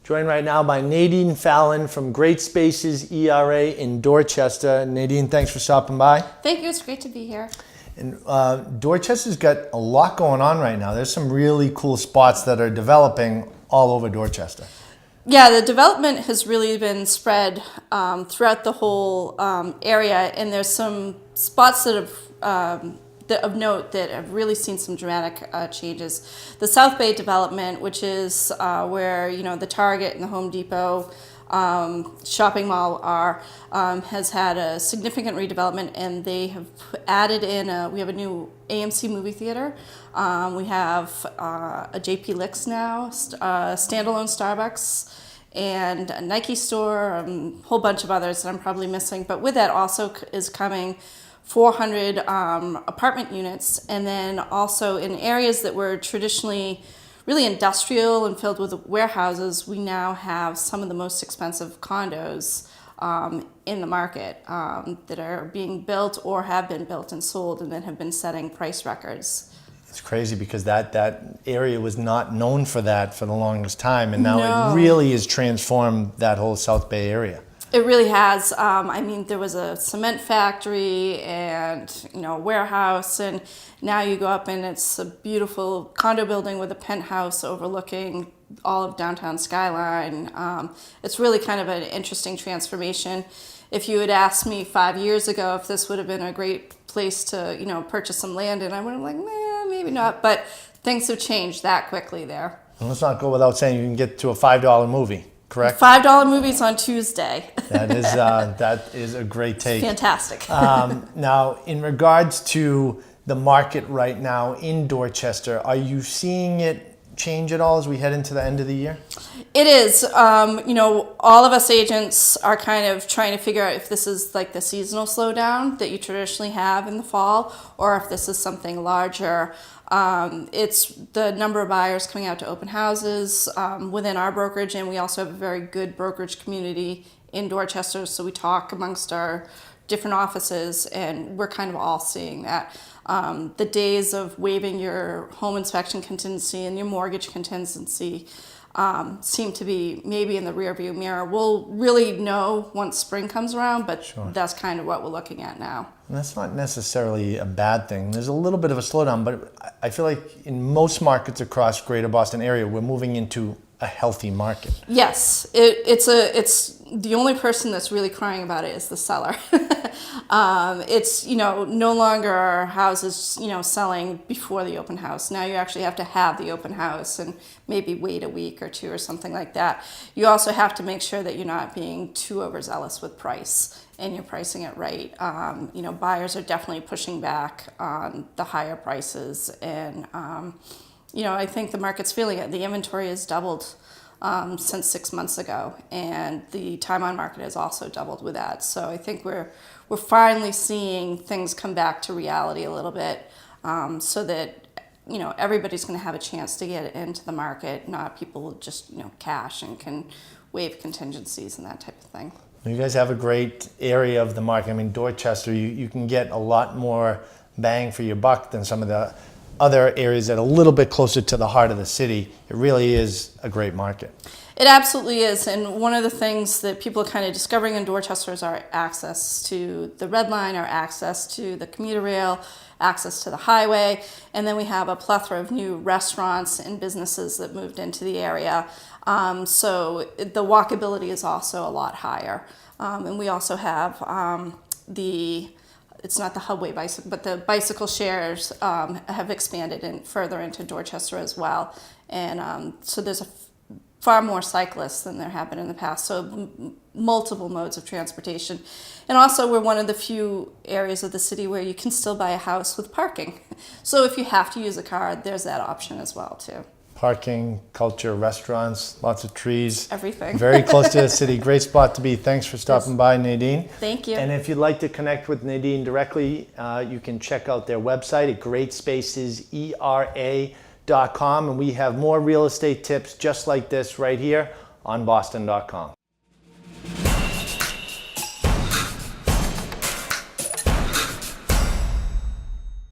Joined right now by Nadine Fallon from Great Spaces ERA in Dorchester. Nadine, thanks for stopping by. Thank you. It's great to be here. And Dorchester's got a lot going on right now. There's some really cool spots that are developing all over Dorchester. Yeah, the development has really been spread throughout the whole area, and there's some spots that have of note that have really seen some dramatic changes. The South Bay development, which is where the Target and the Home Depot shopping mall are, has had a significant redevelopment, and they have added in. We have a new AMC movie theater. We have a JP Licks now, standalone Starbucks, and a Nike store, a whole bunch of others that I'm probably missing. But with that also is coming 400 apartment units, and then also in areas that were traditionally really industrial and filled with warehouses, we now have some of the most expensive condos in the market that are being built or have been built and sold and then have been setting price records. It's crazy because that area was not known for that for the longest time, and now it really has transformed that whole South Bay area. It really has. I mean, there was a cement factory and a warehouse, and now you go up and it's a beautiful condo building with a penthouse overlooking all of downtown skyline. It's really kind of an interesting transformation. If you had asked me 5 years ago if this would have been a great place to purchase some land in, I would have been like, maybe not. But things have changed that quickly there. And let's not go without saying you can get to a $5 movie. Correct. $5 movies on Tuesday. That is a great take. Fantastic. Now, in regards to the market right now in Dorchester, are you seeing it change at all as we head into the end of the year? It is. All of us agents are kind of trying to figure out if this is like the seasonal slowdown that you traditionally have in the fall, or if this is something larger. It's the number of buyers coming out to open houses within our brokerage, and we also have a very good brokerage community in Dorchester, so we talk amongst our different offices, and we're kind of all seeing that. The days of waiving your home inspection contingency and your mortgage contingency seem to be maybe in the rearview mirror. We'll really know once spring comes around, but sure, that's kind of what we're looking at now. And that's not necessarily a bad thing. There's a little bit of a slowdown, but I feel like in most markets across Greater Boston area, we're moving into a healthy market. Yes, it's the only person that's really crying about it is the seller. It's no longer are houses selling before the open house. Now you actually have to have the open house and maybe wait a week or two or something like that. You also have to make sure that you're not being too overzealous with price and you're pricing it right. Buyers are definitely pushing back on the higher prices, and I think the market's feeling it. The inventory has doubled since 6 months ago, and the time on market has also doubled with that. So I think we're finally seeing things come back to reality a little bit, so that everybody's going to have a chance to get into the market, not people just cash and can waive contingencies and that type of thing. You guys have a great area of the market. I mean, Dorchester, you can get a lot more bang for your buck than some of the other areas that are a little bit closer to the heart of the city. It really is a great market. It absolutely is, and one of the things that people are kind of discovering in Dorchester is our access to the Red Line, our access to the commuter rail, access to the highway, and then we have a plethora of new restaurants and businesses that moved into the area. So the walkability is also a lot higher, and we also have it's not the Hubway bicycle, but the bicycle shares have expanded further into Dorchester as well. And so there's far more cyclists than there have been in the past. So multiple modes of transportation. And also we're one of the few areas of the city where you can still buy a house with parking. So if you have to use a car, there's that option as well too. Parking, culture, restaurants, lots of trees. Everything. Very close to the city. Great spot to be. Thanks for stopping by, Nadine. Thank you. And if you'd like to connect with Nadine directly, you can check out their website at greatspacesera.com. And we have more real estate tips just like this right here on boston.com.